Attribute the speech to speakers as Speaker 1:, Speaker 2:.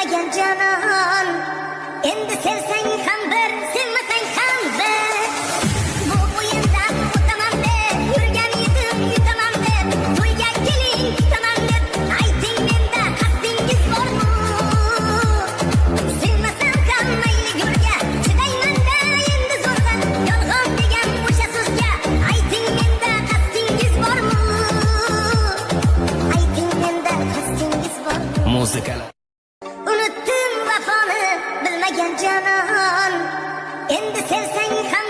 Speaker 1: bilmagan canon. Endi sevsang ham bir, sevmasang ham bir. Bu o'yindan o'taman deb yurgan edim, yutaman deb to'yga keling, kutaman deb ayting, menda qasdingiz bormi? Sevmasam ham mayli go'rga, chidayman-da endi zo'rg'a. Yolg'on degan o'sha so'zga ayting, menda qasdingiz bormi? Ayting, menda qasdingiz bormi?
Speaker 2: Muzikalar
Speaker 1: Unutdim vafoni bilmagan canon. Endi sevsang ham